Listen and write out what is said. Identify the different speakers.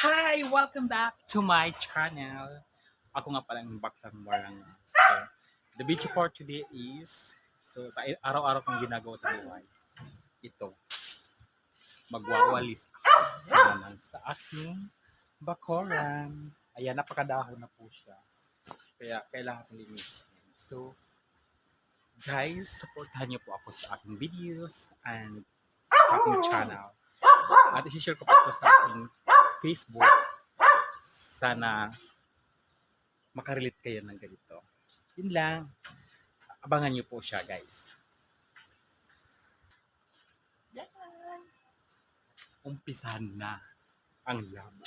Speaker 1: Hi! Welcome back to my channel. Ako nga pala yung Baklang Warang. So, the video for today is, sa araw-araw kong ginagawa sa buhay, ito, magwawalis ako naman sa aking bakoran. Ayan, napakadahon na po siya. Kaya kailangan kong linisin. So, guys, supportahan niyo po ako sa aking videos and sa aking channel. At isi-share ko po ito sa aking Facebook. Sana makarelate kayo ng ganito. Yun lang. Abangan nyo po siya, guys. Yan. Umpisahan na ang laban.